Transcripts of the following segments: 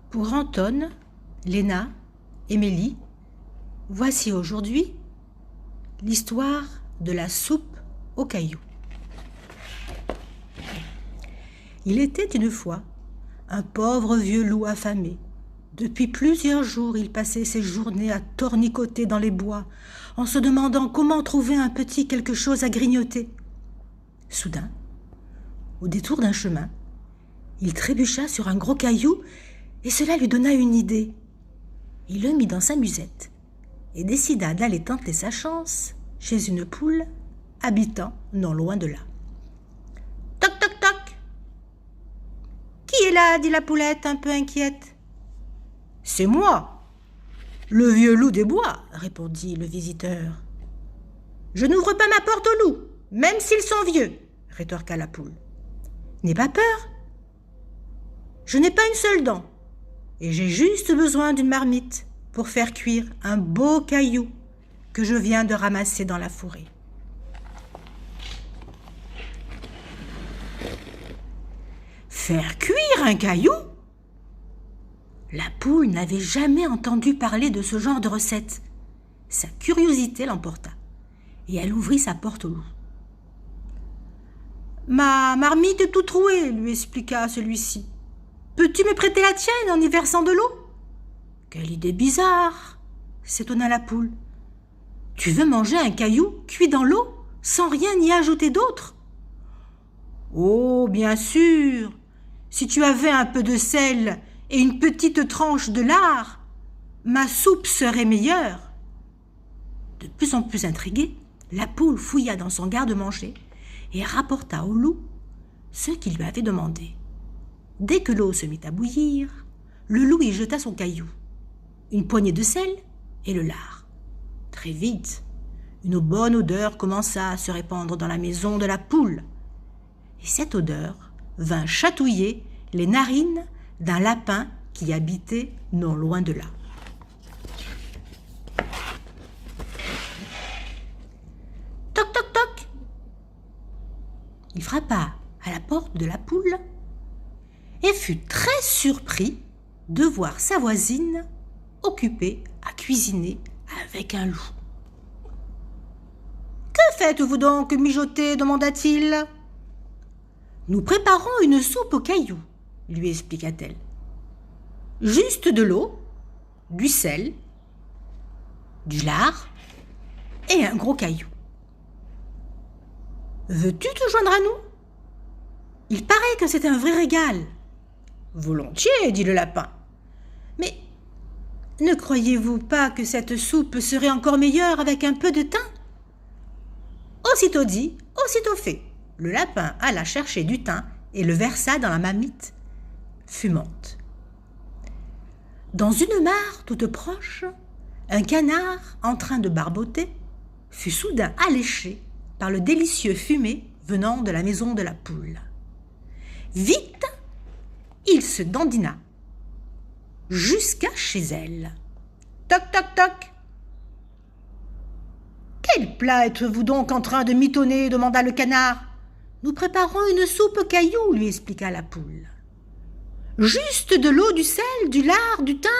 Pour Anton, Léna, Émilie, voici aujourd'hui l'histoire de la soupe aux cailloux. Il était une fois un pauvre vieux loup affamé. Depuis plusieurs jours, il passait ses journées à tornicoter dans les bois, en se demandant comment trouver un petit quelque chose à grignoter. Soudain, au détour d'un chemin, il trébucha sur un gros caillou et cela lui donna une idée. Il le mit dans sa musette et décida d'aller tenter sa chance chez une poule habitant non loin de là. « Toc, toc, toc !»« Qui est là ?» dit la poulette un peu inquiète. « C'est moi, le vieux loup des bois » répondit le visiteur. « Je n'ouvre pas ma porte aux loups, même s'ils sont vieux » rétorqua la poule. « N'aie pas peur, je n'ai pas une seule dent et j'ai juste besoin d'une marmite pour faire cuire un beau caillou que je viens de ramasser dans la forêt. » Faire cuire un caillou ? La poule n'avait jamais entendu parler de ce genre de recette. Sa curiosité l'emporta et elle ouvrit sa porte au loup. « Ma marmite est toute trouée, » lui expliqua celui-ci. « Peux-tu me prêter la tienne en y versant de l'eau ?»« Quelle idée bizarre !» s'étonna la poule. « Tu veux manger un caillou cuit dans l'eau sans rien y ajouter d'autre ?»« Oh, bien sûr ! Si tu avais un peu de sel et une petite tranche de lard, ma soupe serait meilleure. » De plus en plus intriguée, la poule fouilla dans son garde-manger et rapporta au loup ce qu'il lui avait demandé. Dès que l'eau se mit à bouillir, le loup y jeta son caillou, une poignée de sel et le lard. Très vite, une bonne odeur commença à se répandre dans la maison de la poule. Et cette odeur vint chatouiller les narines d'un lapin qui habitait non loin de là. Toc, toc, toc ! Il frappa à la porte de la poule et fut très surpris de voir sa voisine occupée à cuisiner avec un loup. « Que faites-vous donc mijoter ?» demanda-t-il. « Nous préparons une soupe aux cailloux, » lui expliqua-t-elle. « Juste de l'eau, du sel, du lard et un gros caillou. Veux-tu te joindre à nous ? Il paraît que c'est un vrai régal. » « Volontiers, » dit le lapin. « Mais ne croyez-vous pas que cette soupe serait encore meilleure avec un peu de thym ?» Aussitôt dit, aussitôt fait. Le lapin alla chercher du thym et le versa dans la marmite fumante. Dans une mare toute proche, un canard en train de barboter fut soudain alléché par le délicieux fumet venant de la maison de la poule. Vite, il se dandina jusqu'à chez elle. Toc, toc, toc. « Quel plat êtes-vous donc en train de mitonner ?» demanda le canard. « Nous préparons une soupe aux cailloux » lui expliqua la poule. « Juste de l'eau, du sel, du lard, du thym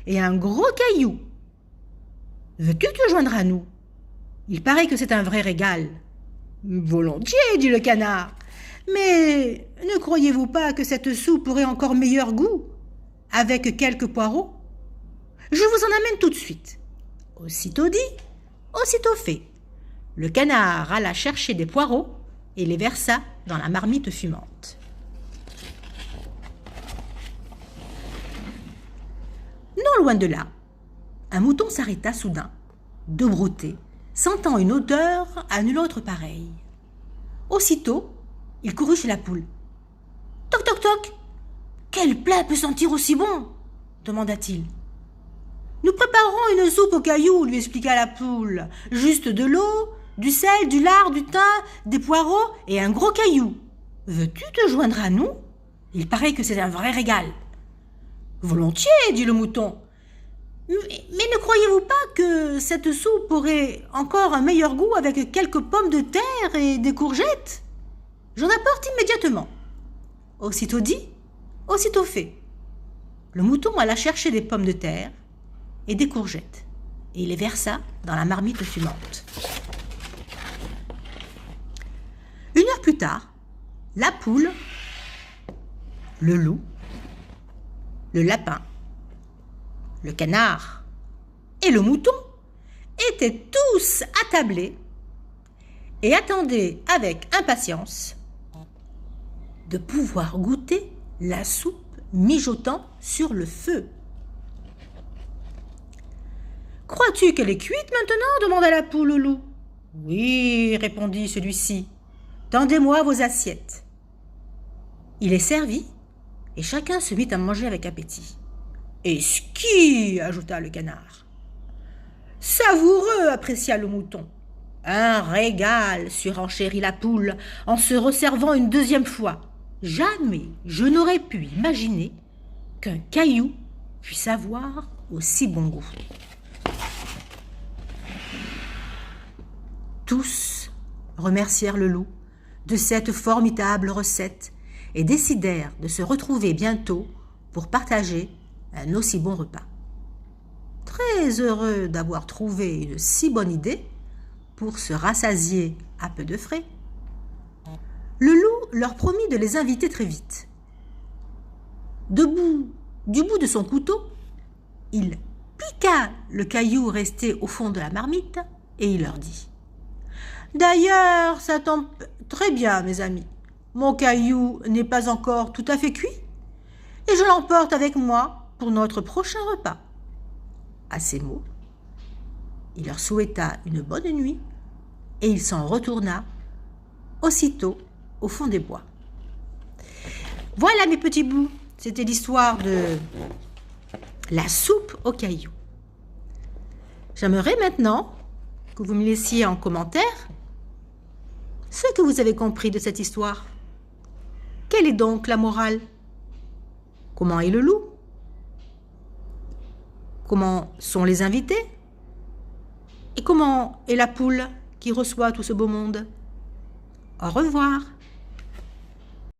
et un gros caillou. Veux-tu te joindre à nous ? Il paraît que c'est un vrai régal. »« Volontiers, » dit le canard. « Mais ne croyez-vous pas que cette soupe aurait encore meilleur goût avec quelques poireaux ? Je vous en amène tout de suite. » Aussitôt dit, aussitôt fait. Le canard alla chercher des poireaux et les versa dans la marmite fumante. Non loin de là, un mouton s'arrêta soudain, de brouter, sentant une odeur à nulle autre pareille. Aussitôt, il courut chez la poule. « Toc, toc, toc ! Quel plat peut sentir aussi bon ?» demanda-t-il. « Nous préparerons une soupe aux cailloux » lui expliqua la poule. « Juste de l'eau, du sel, du lard, du thym, des poireaux et un gros caillou. Veux-tu te joindre à nous ? Il paraît que c'est un vrai régal. »« Volontiers, » dit le mouton. « Mais ne croyez-vous pas que cette soupe aurait encore un meilleur goût avec quelques pommes de terre et des courgettes ? J'en apporte immédiatement. » Aussitôt dit, aussitôt fait. Le mouton alla chercher des pommes de terre et des courgettes, et il les versa dans la marmite fumante. 1 heure plus tard, la poule, le loup, le lapin, le canard et le mouton étaient tous attablés et attendaient avec impatience de pouvoir goûter la soupe mijotant sur le feu. « Crois-tu qu'elle est cuite maintenant ?» demanda la poule au loup. « Oui, répondit celui-ci. Tendez-moi vos assiettes. » Il les servit et chacun se mit à manger avec appétit. « Esquis !» ajouta le canard. « Savoureux !» apprécia le mouton. « Un régal !» surenchérit la poule en se resservant une deuxième fois. « Jamais je n'aurais pu imaginer qu'un caillou puisse avoir aussi bon goût. » Tous remercièrent le loup de cette formidable recette et décidèrent de se retrouver bientôt pour partager un aussi bon repas. Très heureux d'avoir trouvé une si bonne idée pour se rassasier à peu de frais, le loup leur promit de les inviter très vite. Du bout de son couteau, il piqua le caillou resté au fond de la marmite et il leur dit : « D'ailleurs, ça tombe très bien, mes amis. Mon caillou n'est pas encore tout à fait cuit et je l'emporte avec moi pour notre prochain repas. » À ces mots, il leur souhaita une bonne nuit et il s'en retourna aussitôt au fond des bois. Voilà mes petits bouts, c'était l'histoire de la soupe aux cailloux. J'aimerais maintenant que vous me laissiez en commentaire ce que vous avez compris de cette histoire. Quelle est donc la morale ? Comment est le loup ? Comment sont les invités ? Et comment est la poule qui reçoit tout ce beau monde ? Au revoir.